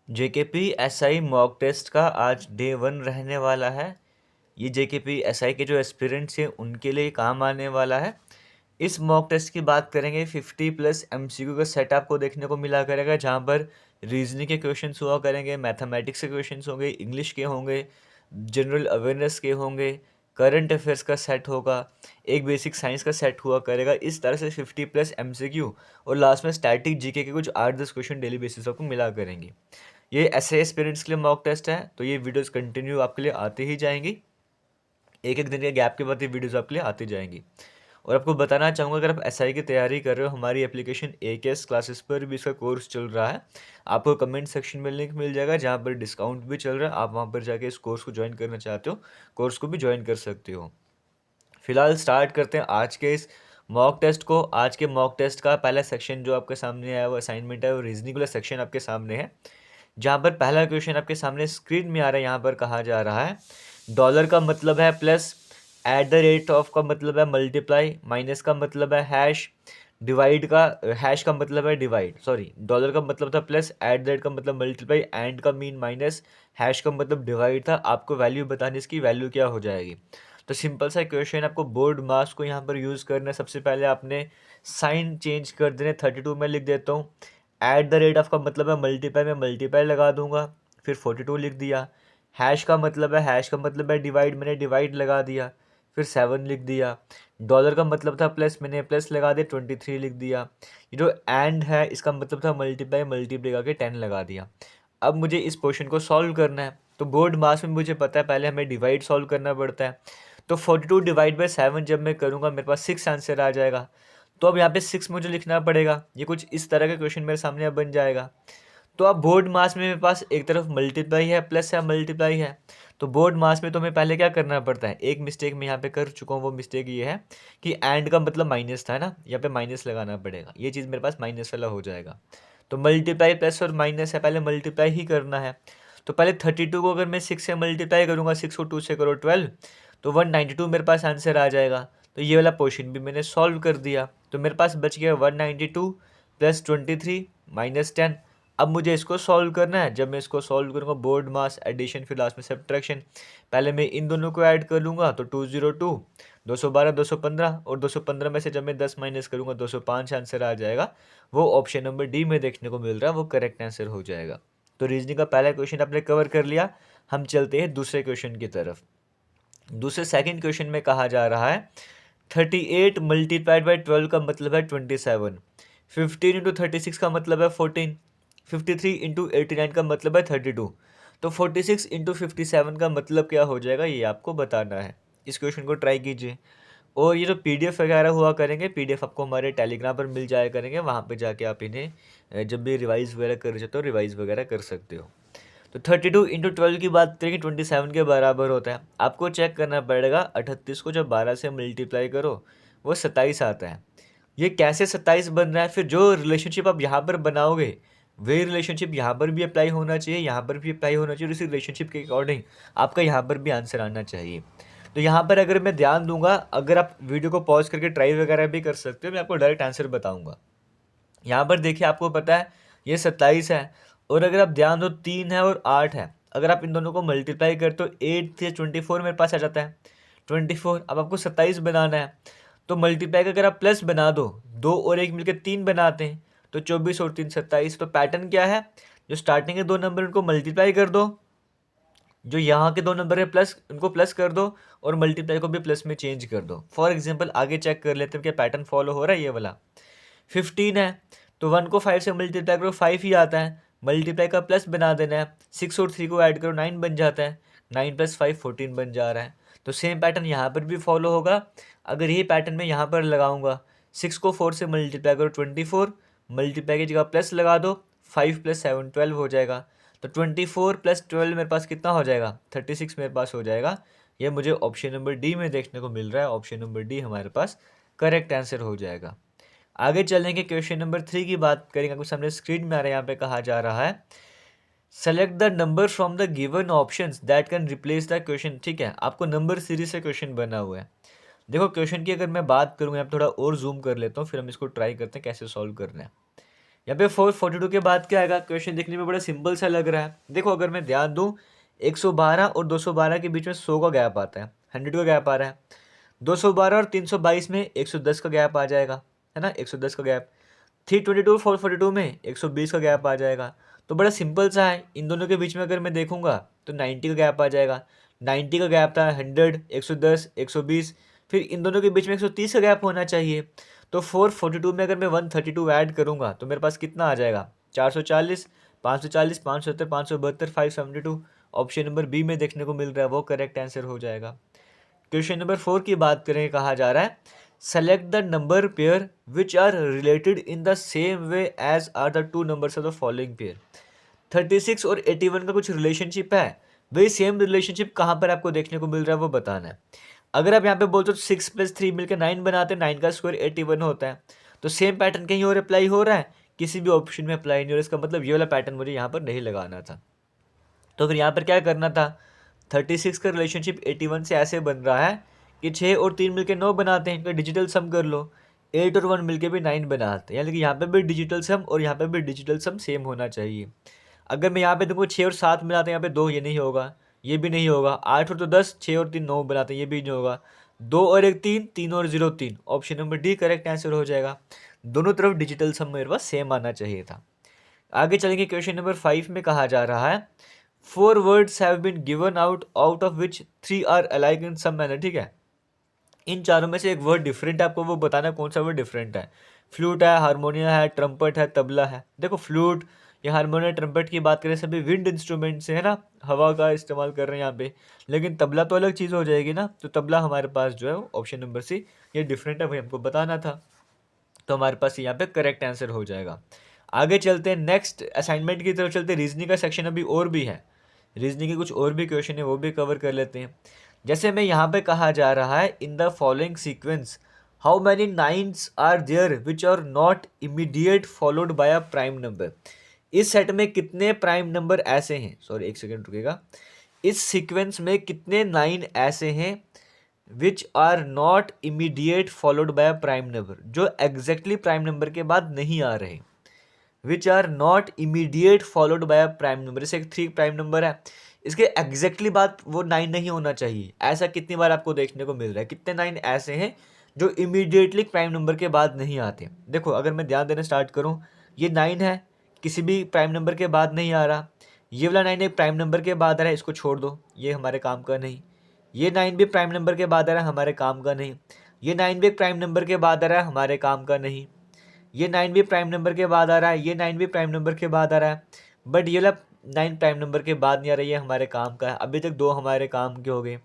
JKP SI mock test का आज day 1 रहने वाला है। ये जेकेपी एसआई के जो एस्पिरेंट्स हैं उनके लिए काम आने वाला है। इस मॉक टेस्ट की बात करेंगे 50 प्लस एमसीक्यू का सेट आपको देखने को मिला करेगा, जहाँ पर रीजनिंग के क्वेश्चंस हुआ करेंगे, मैथमेटिक्स के क्वेश्चंस होंगे, इंग्लिश के होंगे, जनरल अवेयरनेस के होंगे, करंट अफेयर्स का सेट होगा, एक बेसिक साइंस का सेट हुआ करेगा। इस तरह से 50 प्लस एमसीक्यू और लास्ट में स्टैटिक जीके के कुछ 8-10 क्वेश्चन डेली बेसिस आपको मिला करेंगे। ये ऐसे एस्पिरेंट्स के लिए मॉक टेस्ट है, तो ये वीडियोस कंटिन्यू आपके लिए आती ही जाएंगी। एक एक दिन के गैप के बाद ये वीडियोस आपके लिए आती जाएंगी। और आपको बताना चाहूँगा, अगर आप एसआई की तैयारी कर रहे हो, हमारी एप्लीकेशन एकेएस क्लासेस पर भी इसका कोर्स चल रहा है। आपको कमेंट सेक्शन में लिंक मिल जाएगा, जहाँ पर डिस्काउंट भी चल रहा है। आप वहाँ पर जाके इस कोर्स को ज्वाइन करना चाहते हो, कोर्स को भी ज्वाइन कर सकते हो। फिलहाल स्टार्ट करते हैं आज के इस मॉक टेस्ट को। आज के मॉक टेस्ट का पहला सेक्शन जो आपके सामने है वो असाइनमेंट है, वो रीजनिंग वाला सेक्शन आपके सामने है, जहाँ पर पहला क्वेश्चन आपके सामने स्क्रीन में आ रहा है। यहाँ पर कहा जा रहा है डॉलर का मतलब है plus, at the rate of का मतलब है मल्टीप्लाई, माइनस का मतलब है हैश, डिवाइड का हैश का मतलब है डिवाइड, सॉरी डॉलर का मतलब था प्लस, एट द रेट का मतलब मल्टीप्लाई, एंड का मीन माइनस, हैश का मतलब डिवाइड था। आपको वैल्यू बतानी, इसकी वैल्यू क्या हो जाएगी। तो सिंपल सा क्वेश्चन, आपको बोर्ड मास को यहाँ पर यूज़ करना है। सबसे पहले आपने साइन चेंज कर देने, 32 में लिख देता हूँ। एट द रेट ऑफ का मतलब है मल्टीप्लाई, में मल्टीप्लाई लगा दूंगा, फिर 42 लिख दिया। हैश का मतलब है, हैश का मतलब है डिवाइड, मैंने डिवाइड लगा दिया, फिर 7 लिख दिया। डॉलर का मतलब था प्लस, मैंने प्लस लगा दिया, 23 लिख दिया। ये जो एंड है इसका मतलब था मल्टीप्लाई, मल्टीप्लाई करके 10 लगा दिया। अब मुझे इस क्वेश्चन को सॉल्व करना है। तो बोर्ड मास में मुझे पता है पहले हमें डिवाइड सॉल्व करना पड़ता है। तो 42 डिवाइड बाई 7 जब मैं करूँगा मेरे पास 6 आंसर आ जाएगा। तो अब यहाँ पे 6 मुझे लिखना पड़ेगा। ये कुछ इस तरह का क्वेश्चन मेरे सामने अब बन जाएगा। तो अब बोर्ड मास में मेरे पास एक तरफ मल्टीप्लाई है, प्लस है, मल्टीप्लाई है। तो बोर्ड मास में तो हमें पहले क्या करना पड़ता है, एक मिस्टेक मैं यहाँ पे कर चुका हूँ। वो मिस्टेक ये है कि एंड का मतलब माइनस था ना, यहाँ पे माइनस लगाना पड़ेगा। ये चीज़ मेरे पास माइनस वाला हो जाएगा। तो मल्टीप्लाई प्लस और माइनस है, पहले मल्टीप्लाई ही करना है। तो पहले 32 को अगर मैं 6 से मल्टीप्लाई करूँगा, 6 को 2 से करो 12, तो 192 मेरे पास आंसर आ जाएगा। तो ये वाला पोर्शन भी मैंने सॉल्व कर दिया। तो मेरे पास बच गया 192 प्लस 23 माइनस 10। अब मुझे इसको सॉल्व करना है। जब मैं इसको सॉल्व करूँगा, बोर्ड मास एडिशन, फिर लास्ट में सब्ट्रैक्शन। पहले मैं इन दोनों को ऐड कर लूँगा, तो 202, 212, 215, और 215 में से जब मैं 10 माइनस करूँगा 205 आंसर आ जाएगा। वो ऑप्शन नंबर डी में देखने को मिल रहा है, वो करेक्ट आंसर हो जाएगा। तो रीजनिंग का पहला क्वेश्चन आपने कवर कर लिया। हम चलते हैं दूसरे क्वेश्चन की तरफ। दूसरे सेकंड क्वेश्चन में कहा जा रहा है 38 मल्टीप्लाइड बाई 12 का मतलब है 27, 15 इंटू 36 का मतलब है 14, 53 इंटू 89 का मतलब है 32। तो 46 इंटू 57 का मतलब क्या हो जाएगा, ये आपको बताना है। इस क्वेश्चन को ट्राई कीजिए। और ये जो पीडीएफ वगैरह हुआ करेंगे, पीडीएफ आपको हमारे टेलीग्राम पर मिल जाया करेंगे। वहाँ पे जाके आप इन्हें जब भी रिवाइज वगैरह कर चाहते हो, रिवाइज वगैरह कर सकते हो। तो 32 इंटू 12 की बात करें कि 27 के बराबर होता है। आपको चेक करना पड़ेगा, 38 को जब 12 से मल्टीप्लाई करो वो 27 आता है। ये कैसे 27 बन रहा है, फिर जो रिलेशनशिप आप यहाँ पर बनाओगे वही रिलेशनशिप यहाँ पर भी अप्लाई होना चाहिए, यहाँ पर भी अप्लाई होना चाहिए, और इसी रिलेशनशिप के अकॉर्डिंग आपका यहाँ पर भी आंसर आना चाहिए। तो यहाँ पर अगर मैं ध्यान दूंगा, अगर आप वीडियो को पॉज करके ट्राई वगैरह भी कर सकते हो, मैं आपको डायरेक्ट आंसर बताऊंगा। यहाँ पर देखिए, आपको पता है ये 27 है, और अगर आप ध्यान दो 3 है और 8 है। अगर आप इन दोनों को मल्टीप्लाई करते हो, 8 से 24 मेरे पास आ जाता है, 24। अब आपको 27 बनाना है, तो मल्टीप्लाई का अगर आप प्लस बना दो, 2 और 1 मिलकर 3 बनाते हैं, तो 24 और 3 27। तो पैटर्न क्या है, जो स्टार्टिंग के दो नंबर उनको मल्टीप्लाई कर दो, जो यहाँ के दो नंबर है प्लस, उनको प्लस कर दो, और मल्टीप्लाई को भी प्लस में चेंज कर दो। फॉर एग्जाम्पल आगे चेक कर लेते हैं क्या पैटर्न फॉलो हो रहा है। ये वाला 15 है, तो 1 को 5 से मल्टीप्लाई करो, 5 ही आता है। मल्टीप्लाई का प्लस बना देना है, 6 और 3 को ऐड करो, 9 बन जाता है। 9 प्लस 5 14 बन जा रहा है। तो सेम पैटर्न यहाँ पर भी फॉलो होगा। अगर ये पैटर्न मैं यहाँ पर लगाऊंगा, 6 को 4 से मल्टीप्लाई करो, 24, मल्टीप्लाई की जगह प्लस लगा दो, 5 प्लस 7 12 हो जाएगा। तो 24 प्लस 12 मेरे पास कितना हो जाएगा, 36 मेरे पास हो जाएगा। ये मुझे ऑप्शन नंबर डी में देखने को मिल रहा है। ऑप्शन नंबर डी हमारे पास करेक्ट आंसर हो जाएगा। आगे चलेंगे, क्वेश्चन नंबर 3 की बात करेंगे। आपको सामने स्क्रीन में आ रहा है, यहाँ पे कहा जा रहा है select the number from the given options that can replace the question. ठीक है, आपको नंबर सीरीज से क्वेश्चन बना हुआ है। देखो क्वेश्चन की अगर मैं बात करूँ, यहाँ पे थोड़ा और जूम कर लेता हूँ, फिर हम इसको ट्राई करते हैं कैसे सॉल्व करना है। यहाँ पे 442 के बाद क्या आएगा, क्वेश्चन देखने में बड़ा सिंपल सा लग रहा है। देखो अगर मैं ध्यान दूँ 112 और 212 के बीच में 100 का गैप आता है, 100 का गैप आ रहा है। 212 और 322 में 110 का गैप आ जाएगा, है ना, 110 का गैप। 322 और 442 में 120 का गैप आ जाएगा। तो बड़ा सिंपल सा है, इन दोनों के बीच में अगर मैं देखूंगा तो 90 का गैप आ जाएगा। 90 का गैप था 100, 110, 120, फिर इन दोनों के बीच में 130 का गैप होना चाहिए। तो 442 में अगर मैं 132 ऐड करूंगा तो मेरे पास कितना आ जाएगा, 440, 540, 570, 572, 572। ऑप्शन नंबर बी में देखने को मिल रहा है, वो करेक्ट आंसर हो जाएगा। क्वेश्चन नंबर 4 की बात करें, कहा जा रहा है select the number pair which are related in the same way as are the two numbers of the following pair. 36 और 81 का कुछ रिलेशनशिप है, वही सेम रिलेशनशिप कहाँ पर आपको देखने को मिल रहा है वो बताना है। अगर आप यहाँ पे बोलते हो 6 + 3 मिलकर 9 बनाते हैं, 9 का स्क्वायर 81 होता है, तो सेम पैटर्न कहीं और अप्लाई हो रहा है, किसी भी ऑप्शन में अप्लाई नहीं हो रहा। इसका मतलब ये वाला पैटर्न मुझे यहाँ पर नहीं लगाना था। तो फिर यहाँ पर क्या करना था, 36 का रिलेशनशिप 81 से ऐसे बन रहा है कि 6 और 3 मिलकर 9 बनाते हैं, इनका डिजिटल सम कर लो। 8 और 1 मिलकर भी 9 बनाते हैं, यानी कि यहाँ पे भी डिजिटल सम और यहाँ पे भी डिजिटल सम सेम होना चाहिए। अगर मैं यहाँ पे देखो 6 और 7 मिलाते हैं, यहाँ पे 2, ये नहीं होगा, ये भी नहीं होगा। 8 और 2 10, 6 और 3 9 बनाते हैं, ये भी नहीं होगा। 2 और 1 3, 3 और 0 3। Option number D correct answer हो जाएगा। दोनों तरफ डिजिटल सम मेरे पास सेम आना चाहिए था। आगे चलेंगे, क्वेश्चन नंबर 5 में कहा जा रहा है 4 words have been given out of which 3 are alike in some manner। ठीक है, इन चारों में से एक वर्ड डिफरेंट है, आपको वो बताना कौन सा वर्ड डिफरेंट है। फ्लूट है, हारमोनिया है, ट्रम्पट है, तबला है। देखो फ्लूट या हारमोनिया ट्रम्पट की बात करें, सभी विंड इंस्ट्रूमेंट से है ना, हवा का इस्तेमाल कर रहे हैं यहाँ पे। लेकिन तबला तो अलग चीज़ हो जाएगी ना, तो तबला हमारे पास जो है ऑप्शन नंबर सी, ये डिफरेंट है, भाई हमको बताना था। तो हमारे पास यहाँ पे करेक्ट आंसर हो जाएगा। आगे चलते हैं, नेक्स्ट असाइनमेंट की तरफ चलते हैं। रीजनिंग का सेक्शन अभी और भी है, रीजनिंग के कुछ और भी क्वेश्चन है, वो भी कवर कर लेते हैं। जैसे मैं यहाँ पे कहा जा रहा है in the following sequence how many nines are there which are not immediate followed by a prime number. इस सेट में कितने प्राइम नंबर ऐसे हैं, सॉरी एक सेकेंड रुकेगा, इस सीक्वेंस में कितने 9 ऐसे हैं which are not immediate followed by a prime number, जो एग्जैक्टली प्राइम नंबर के बाद नहीं आ रहे। Which are not immediate followed by a prime number, जैसे 3 प्राइम नंबर है, इसके एग्जैक्टली बात वो 9 नहीं होना चाहिए। ऐसा कितनी बार आपको देखने को मिल रहा है, कितने 9 ऐसे हैं जो इमीडिएटली प्राइम नंबर के बाद नहीं आते। देखो अगर मैं ध्यान देना स्टार्ट करूँ, ये 9 है, किसी भी प्राइम नंबर के बाद नहीं आ रहा। ये वाला 9 एक प्राइम नंबर के बाद आ रहा है, इसको छोड़ दो, ये हमारे काम का नहीं। ये 9 भी प्राइम नंबर के बाद आ रहा है, हमारे काम का नहीं। ये 9 भी एक प्राइम नंबर के बाद आ रहा है, हमारे काम का नहीं। ये 9 भी प्राइम नंबर के बाद आ रहा है, ये 9 भी प्राइम नंबर के बाद आ रहा है, बट ये वाला 9 प्राइम नंबर के बाद नहीं आ रहा है, ये हमारे काम का है। अभी तक 2 हमारे काम के हो गए,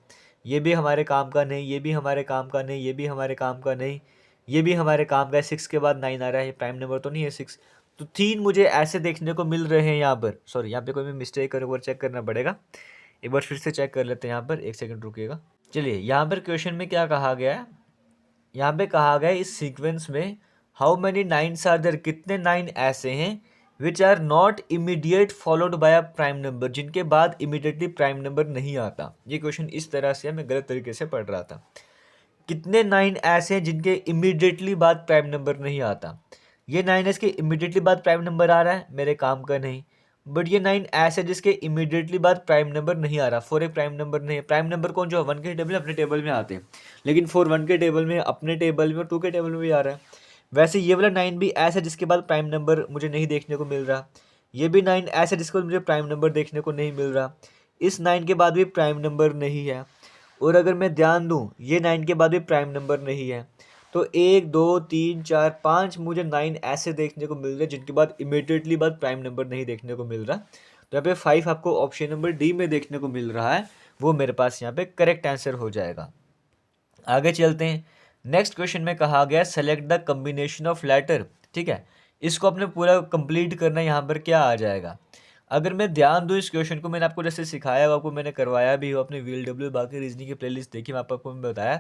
ये भी हमारे काम का नहीं, ये भी हमारे काम का नहीं, ये भी हमारे काम का नहीं, ये भी हमारे काम का है। 6 के बाद 9 आ रहा है, ये प्राइम नंबर तो नहीं है 6। तो 3 मुझे ऐसे देखने को मिल रहे हैं यहाँ पर। सॉरी, यहाँ पे कोई भी मिस्टेक कर, एक बार चेक करना पड़ेगा, एक बार फिर से चेक कर लेते हैं यहाँ पर, एक सेकंड रुकिएगा। चलिए यहाँ पर क्वेश्चन में क्या कहा गया है, यहाँ पे कहा गया है इस सीक्वेंस में how many 9s are there, कितने 9 ऐसे हैं which are not immediate followed by a prime number, जिनके बाद इमीडिएटली प्राइम नंबर नहीं आता। ये क्वेश्चन इस तरह से मैं गलत तरीके से पढ़ रहा था। कितने 9 ऐसे हैं जिनके इमीडिएटली बाद प्राइम नंबर नहीं आता। ये 9 इसके इमीडिएटली बाद प्राइम नंबर आ रहा है, मेरे काम का नहीं। बट ये 9 ऐसे जिसके इमीडिएटली बाद प्राइम नंबर नहीं आ रहा। 4 एक प्राइम नंबर नहीं है। प्राइम नंबर कौन, जो 1 के टेबल में अपने टेबल में आते हैं, लेकिन 4 1 के टेबल में, अपने टेबल में, और 2 के टेबल में भी आ रहा है। वैसे ये वाला 9 भी ऐसा जिसके बाद प्राइम नंबर मुझे नहीं देखने को मिल रहा। ये भी 9 ऐसा जिसके बाद मुझे प्राइम नंबर देखने को नहीं मिल रहा। इस 9 के बाद भी प्राइम नंबर नहीं है। और अगर मैं ध्यान दूँ, ये 9 के बाद भी प्राइम नंबर नहीं है। तो 1 2 3 4 5 मुझे 9 ऐसे देखने को मिल रहे हैं जिनके बाद इमीडिएटली बाद प्राइम नंबर नहीं देखने को मिल रहा। तो यहाँ पे 5 आपको ऑप्शन नंबर डी में देखने को मिल रहा है, वो मेरे पास यहाँ पे करेक्ट आंसर हो जाएगा। आगे चलते हैं, नेक्स्ट क्वेश्चन में कहा गया select the combination of letter. ठीक है, इसको अपने पूरा कंप्लीट करना, यहाँ पर क्या आ जाएगा। अगर मैं ध्यान दूँ इस क्वेश्चन को, मैंने आपको जैसे सिखाया, आपको मैंने करवाया भी हो, अपने VLW बाकी रीजनिंग की प्लेलिस्ट देखी, मैं आपको मैं बताया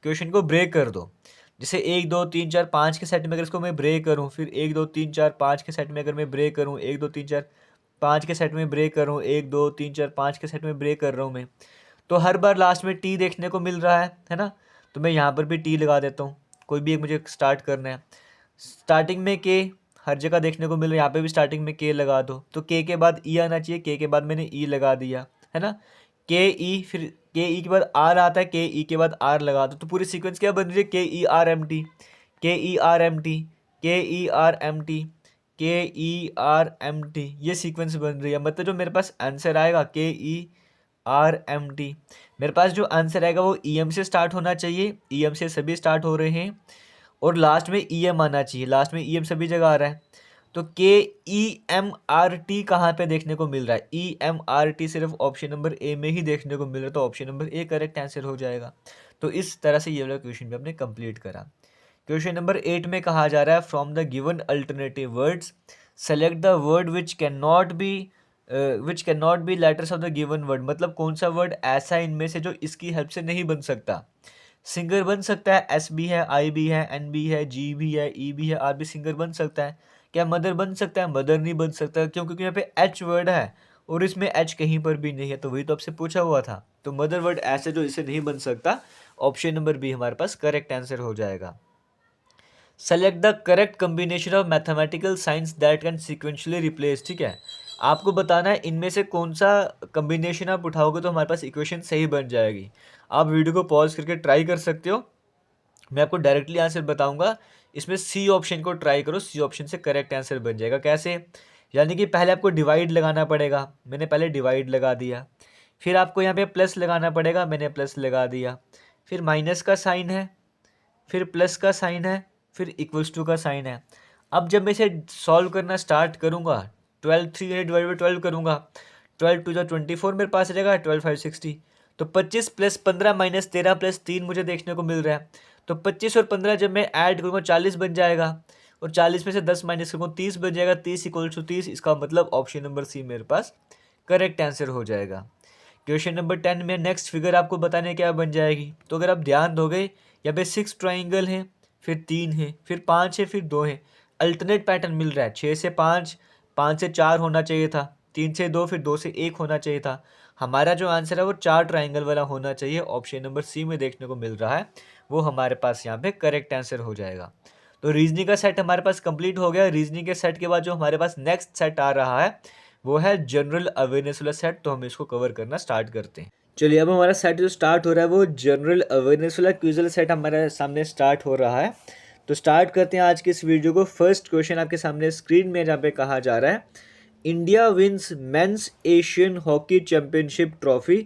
क्वेश्चन को ब्रेक कर दो। जैसे 1 2 3 4 5 के सेट में अगर इसको मैं ब्रेक करूँ, फिर 1 2 3 4 5 के सेट में अगर मैं ब्रेक करूँ, 1 2 3 4 5 के सेट में ब्रेक करूँ, 1 2 3 4 5 के सेट में ब्रेक कर रहा हूँ मैं, तो हर बार लास्ट में टी देखने को मिल रहा है ना। तो मैं यहाँ पर भी टी लगा देता हूँ, कोई भी एक मुझे स्टार्ट करना है। स्टार्टिंग में के, हर जगह देखने को मिल रहा है, यहाँ पे भी स्टार्टिंग में के लगा दो, तो के बाद ई आना चाहिए, के बाद मैंने ई लगा दिया, है ना। के ई, फिर के ई के बाद आर आता है, के ई के बाद आर लगा दो, तो पूरी सीक्वेंस क्या बन रही है, के ई आर एम टी, के ई आर एम टी, के ई आर एम टी, के ई आर एम टी, ये सीक्वेंस बन रही है। मतलब जो मेरे पास आंसर आएगा के ई आर एम टी, मेरे पास जो आंसर आएगा वो ई एम से स्टार्ट होना चाहिए, ई एम से सभी स्टार्ट हो रहे हैं, और लास्ट में ई एम आना चाहिए, लास्ट में ई एम सभी जगह आ रहा है। तो के ई एम आर टी कहाँ पे देखने को मिल रहा है, ई एम आर टी सिर्फ ऑप्शन नंबर ए में ही देखने को मिल रहा है, तो option number A correct answer हो जाएगा। तो इस तरह से ये वाला क्वेश्चन भी हमने कंप्लीट करा। क्वेश्चन नंबर 8 में कहा जा रहा है from the given alternative words select the word which can not be letters of the given word. मतलब कौन सा वर्ड ऐसा इनमें से जो इसकी हेल्प से नहीं बन सकता। सिंगर बन सकता है, एस भी है, आई भी है, एन भी है, जी भी है, ई भी है, आर भी सिंगर बन सकता है। क्या मदर बन सकता है, मदर नहीं बन सकता, क्यों, क्योंकि यहाँ पे एच वर्ड है और इसमें एच कहीं पर भी नहीं है, तो वही तो आपसे पूछा हुआ था। तो मदर वर्ड ऐसे जो इसे नहीं बन सकता, ऑप्शन नंबर बी हमारे पास करेक्ट आंसर हो जाएगा। Select the correct combination of mathematical science that can sequentially replace. ठीक है, आपको बताना है इनमें से कौन सा कम्बिनेशन आप उठाओगे तो हमारे पास इक्वेशन सही बन जाएगी। आप वीडियो को पॉज करके ट्राई कर सकते हो, मैं आपको डायरेक्टली आंसर बताऊंगा। इसमें सी ऑप्शन को ट्राई करो, सी ऑप्शन से करेक्ट आंसर बन जाएगा। कैसे, यानी कि पहले आपको डिवाइड लगाना पड़ेगा, मैंने पहले डिवाइड लगा दिया, फिर आपको यहाँ पे प्लस लगाना पड़ेगा, मैंने प्लस लगा दिया, फिर माइनस का साइन है, फिर प्लस का साइन है, फिर इक्वल्स टू का साइन है। अब जब मैं इसे सॉल्व करना स्टार्ट करूँगा, 12 3 डिवाइड बाई 12 करूँगा, 12 टू 24 मेरे पास रहेगा, 12 5 60, तो 25 प्लस 15 माइनस 13 प्लस 3 मुझे देखने को मिल रहा है। तो 25 और 15 जब मैं ऐड करूँगा 40 बन जाएगा, और 40 में से 10 माइनस करूँगा 30 बन जाएगा, 30 इक्वल्स टू 30। इसका मतलब ऑप्शन नंबर सी मेरे पास करेक्ट आंसर हो जाएगा। क्वेश्चन नंबर 10 में नेक्स्ट फिगर आपको बताने क्या बन जाएगी। तो अगर आप ध्यान दोगे, यहाँ पे 6 ट्राइंगल है, फिर 3 है, फिर 5 है, फिर 2 है। अल्टरनेट पैटर्न मिल रहा है, 6 से 5, 5 से 4 होना चाहिए था, 3 से 2, फिर 2 से 1 होना चाहिए था। हमारा जो आंसर है वो 4 ट्राइंगल वाला होना चाहिए, ऑप्शन नंबर सी में देखने को मिल रहा है, वो हमारे पास यहाँ पे करेक्ट आंसर हो जाएगा। तो रीजनिंग का सेट हमारे पास कंप्लीट हो गया। रीजनिंग के सेट के बाद जो हमारे पास नेक्स्ट सेट आ रहा है वो है जनरल अवेयरनेस वाला सेट, तो हम इसको कवर करना स्टार्ट करते हैं। चलिए, अब हमारा सेट जो स्टार्ट हो रहा है वो जनरल अवेयरनेस वाला क्विज़ सेट हमारे सामने स्टार्ट हो रहा है। तो स्टार्ट करते हैं आज की इस वीडियो को। फर्स्ट क्वेश्चन आपके सामने स्क्रीन में जहाँ पे कहा जा रहा है, India wins men's Asian hockey championship trophy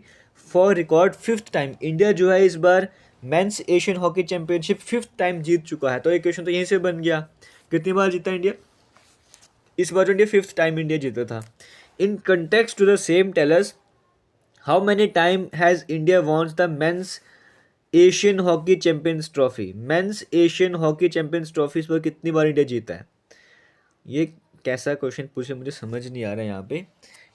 for record 5th time. India जो है इस बार men's Asian hockey championship 5th time जीत चुका है। तो ये क्वेश्चन तो यहीं से बन गया, कितनी बार जीता इंडिया, इस बार जो इंडिया 5th टाइम इंडिया जीता था। In context to the same tell us how many time has India wons the men's Asian hockey champions trophy. Men's Asian hockey champions trophy इस पर कितनी बार इंडिया जीता है। ये कैसा क्वेश्चन पूछे, मुझे समझ नहीं आ रहा है यहाँ पे।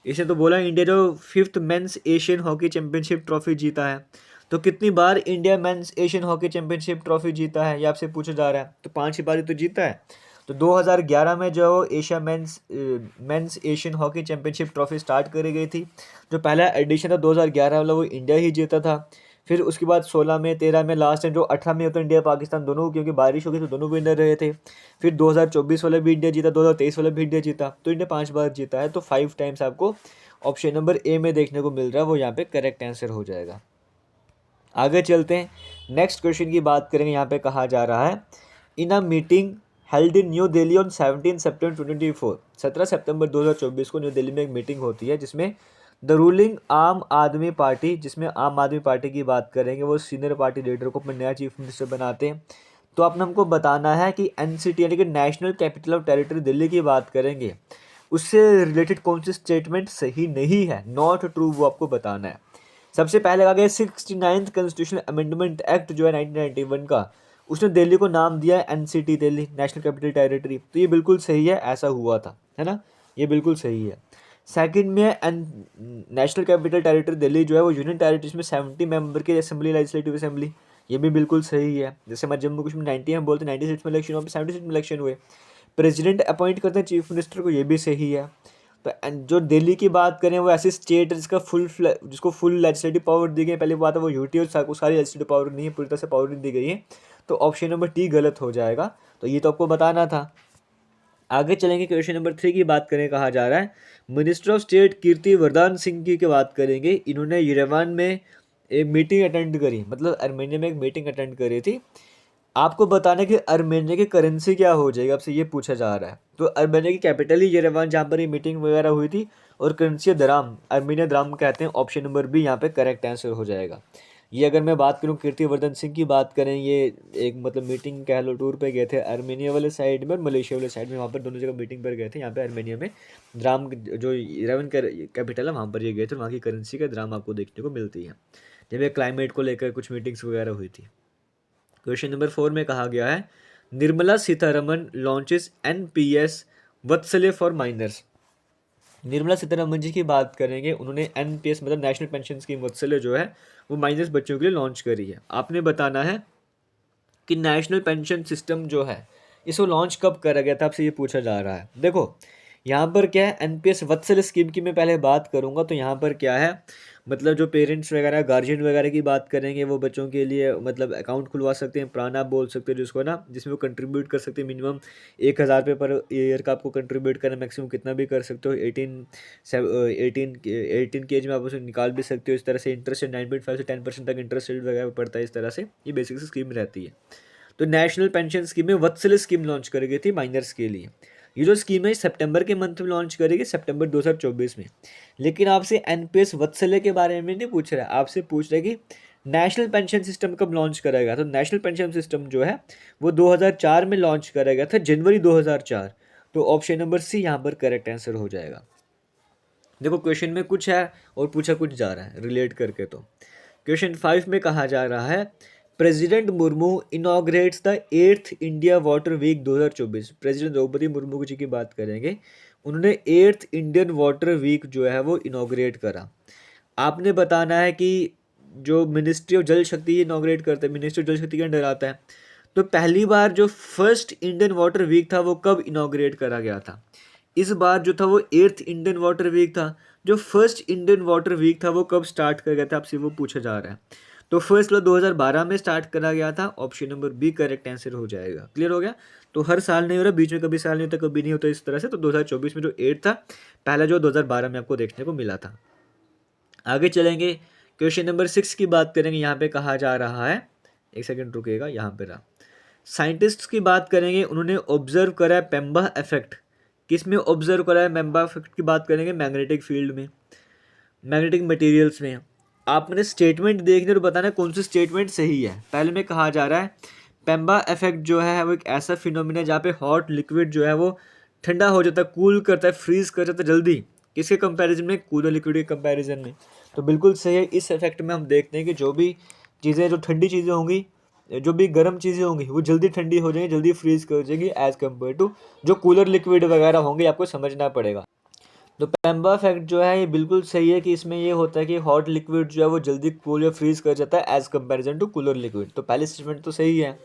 इसे तो बोला इंडिया जो 5th men's Asian hockey championship trophy जीता है, तो कितनी बार India men's Asian hockey championship trophy जीता है, ये आपसे पूछा जा रहा है। तो 5 ही बार ही तो जीता है। तो 2011 में जो Asia men's Asian hockey championship trophy start करी गई थी, जो पहला एडिशन था 2011 वाला, वो इंडिया ही जीता था। फिर उसके बाद 16 में, 13 में, लास्ट टाइम जो 18 में होता है इंडिया पाकिस्तान दोनों, क्योंकि बारिश हो गई तो दोनों विनर रहे थे। फिर 2024 वाला भी इंडिया जीता, 2023 वाला भी इंडिया जीता, तो इंडिया 5 बार जीता है। तो 5 टाइम्स आपको ऑप्शन नंबर ए में देखने को मिल रहा है, वो यहाँ पे करेक्ट आंसर हो जाएगा। आगे चलते हैं, नेक्स्ट क्वेश्चन की बात करेंगे। यहाँ पे कहा जा रहा है, in a meeting held in New Delhi on 17 सितंबर 2024, 17 सितंबर 2024 को न्यू दिल्ली में एक मीटिंग होती है जिसमें द रूलिंग आम आदमी पार्टी, जिसमें आम आदमी पार्टी की बात करेंगे, वो सीनियर पार्टी लीडर को अपना नया चीफ मिनिस्टर बनाते हैं। तो आपने हमको बताना है कि एनसीटी यानी कि national capital of territory Delhi की बात करेंगे, उससे रिलेटेड कौन सी स्टेटमेंट सही नहीं है, नॉट ट्रू, वो आपको बताना है। सबसे पहले कहा गया 69th कॉन्स्टिट्यूशनल अमेंडमेंट एक्ट जो है 1991 का, उसने दिल्ली को नाम दिया है NCT, Delhi national capital territory. तो ये बिल्कुल सही है, ऐसा हुआ था, है ना, ये बिल्कुल सही है। सेकंड में नेशनल कैपिटल टेरिटरी दिल्ली जो है वो यूनियन टेरिटरीज में 70 मेंबर की असेंबली, लेजिस्लेटिव असेंबली, ये भी बिल्कुल सही है। जैसे हमारे जम्मू कश्मीर 90 हम बोलते हैं, 90 सीट्स में इलेक्शन, वहाँ पे 70 सीट में इलेक्शन हुए। प्रेसिडेंट अपॉइंट करते हैं चीफ मिनिस्टर को, ये भी सही है। तो जो दिल्ली की बात करें, वो ऐसी स्टेट है जिसको फुल लेजिस्लेटिव पावर दी गई। पहले बात है वो यूटी और सारी लेजिस्लेटिव पावर नहीं है, पूरी तरह से पावर नहीं दी गई है। तो ऑप्शन नंबर टी गलत हो जाएगा। तो ये तो आपको बताना था। आगे चलेंगे, क्वेश्चन नंबर 3 की बात करें, कहा जा रहा है मिनिस्टर ऑफ स्टेट कीर्ति वर्धन सिंह की बात करेंगे। इन्होंने यरेवान में एक मीटिंग अटेंड करी, मतलब आर्मेनिया में एक मीटिंग अटेंड करी थी। आपको बताना कि आर्मेनिया की करेंसी क्या हो जाएगी, आपसे ये पूछा जा रहा है। तो आर्मेनिया की कैपिटल ही यरेवान, जहाँ पर ये मीटिंग वगैरह हुई थी, और करेंसी दराम, आर्मेनिया दराम कहते हैं। ऑप्शन नंबर बी यहाँ पे करेक्ट आंसर हो जाएगा। ये अगर मैं बात करूँ कीर्तिवर्धन सिंह की बात करें, ये एक मतलब मीटिंग कह लो, टूर पे गए थे आर्मेनिया वाले साइड में और मलेशिया वाले साइड में, वहाँ पर दोनों जगह मीटिंग पर गए थे। यहाँ पे आर्मेनिया में द्राम जो यरेवन का कैपिटल है, वहाँ पर ये गए थे, वहाँ की करेंसी का द्राम आपको देखने को मिलती है। जब ये क्लाइमेट को लेकर कुछ मीटिंग्स वगैरह हुई थी। क्वेश्चन नंबर 4 में कहा गया है Nirmala Sitharaman launches NPS Vatsalya for minors. Nirmala Sitharaman ji की बात करेंगे, उन्होंने एनपीएस मतलब नेशनल पेंशन स्कीम वत्सल्य जो है वो माइनर्स बच्चों के लिए लॉन्च करी है। आपने बताना है कि नेशनल पेंशन सिस्टम जो है इसको लॉन्च कब करा गया था, आपसे ये पूछा जा रहा है। देखो यहाँ पर क्या है, एनपीएस वत्सल स्कीम की मैं पहले बात करूँगा। तो यहाँ पर क्या है, मतलब जो पेरेंट्स वगैरह गार्जियन वगैरह की बात करेंगे, वो बच्चों के लिए मतलब अकाउंट खुलवा सकते हैं, प्राणा बोल सकते हैं जिसको ना, जिसमें वो कंट्रीब्यूट कर सकते हैं। मिनिमम 1000 रुपये पर ईयर का आपको कंट्रीब्यूट करना, मैक्सिमम कितना भी कर सकते हो। 18 की एज में आप उसे निकाल भी सकते हो। इस तरह से इंटरेस्ट 9.5 से 10% तक इंटरेस्ट रेट वगैरह पड़ता है। इस तरह से ये बेसिक स्कीम रहती है। तो नेशनल पेंशन स्कीम में वत्सल स्कीम लॉन्च करी गई थी माइनर्स के लिए। ये जो स्कीम है सितंबर के मंथ में लॉन्च करेगी, सितंबर 2024 में। लेकिन आपसे एनपीएस वत्सल्य के बारे में नहीं पूछ रहा है, आपसे पूछ रहा है कि नेशनल पेंशन सिस्टम कब लॉन्च करा गया। तो नेशनल पेंशन सिस्टम जो है वो 2004 में लॉन्च करा गया था, जनवरी 2004। तो ऑप्शन नंबर सी यहाँ पर करेक्ट आंसर हो जाएगा। देखो क्वेश्चन में कुछ है और पूछा कुछ जा रहा है रिलेट करके। तो क्वेश्चन 5 में कहा जा रहा है President Murmu inaugurates the 8th India water week 2024। President Droupadi Murmu ji की बात करेंगे, उन्होंने 8th इंडियन वाटर वीक जो है वो इनॉग्रेट करा। आपने बताना है कि जो मिनिस्ट्री ऑफ जल शक्ति इनॉग्रेट करते हैं, मिनिस्ट्री ऑफ जल शक्ति के अंडर आता है। तो पहली बार जो फर्स्ट इंडियन वाटर वीक था वो कब इनॉग्रेट करा गया था। इस बार जो था वो 8th इंडियन वाटर वीक था। जो फर्स्ट इंडियन वाटर वीक था वो कब स्टार्ट कर गया था, आपसे वो पूछा जा रहा है। तो फर्स्ट 2012 में स्टार्ट करा गया था। Option number B correct answer हो जाएगा। क्लियर हो गया। तो हर साल नहीं हो रहा, बीच में कभी साल नहीं होता, कभी नहीं होता इस तरह से। तो 2024 में जो 8 था, पहला जो 2012 में आपको देखने को मिला था। आगे चलेंगे, क्वेश्चन नंबर 6 की बात करेंगे। यहाँ पे कहा जा रहा है, एक सेकेंड रुकेगा, यहाँ पे रहा। साइंटिस्ट की बात करेंगे, उन्होंने ऑब्जर्व करा है पेम्बा इफेक्ट। किस में ऑब्जर्व करा है पेम्बा इफेक्ट की बात करेंगे, मैग्नेटिक फील्ड में, मैग्नेटिक मटेरियल्स में। आपने स्टेटमेंट देखने और बताना कौन सी स्टेटमेंट सही है। पहले में कहा जा रहा है पेम्बा इफेक्ट जो है वो एक ऐसा फिनोमिना है जहाँ पे हॉट लिक्विड जो है वो ठंडा हो जाता है, कूल करता है, फ्रीज कर जाता है जल्दी। किसके कंपैरिजन में, कूलर लिक्विड के कंपैरिजन में। तो बिल्कुल सही है। इस इफेक्ट में हम देखते हैं कि जो भी चीज़ें, जो ठंडी चीज़ें होंगी, जो भी गर्म चीज़ें होंगी, वो जल्दी ठंडी हो जाएंगी, जल्दी फ्रीज कर जाएंगी एज कम्पेयर टू जो कूलर लिक्विड वगैरह होंगे। आपको समझना पड़ेगा। तो पेम्बा इफेक्ट जो है ये बिल्कुल सही है कि इसमें ये होता है कि हॉट लिक्विड जो है वो जल्दी कूल या फ्रीज कर जाता है as comparison to cooler liquid. तो पहली स्टेटमेंट तो सही है।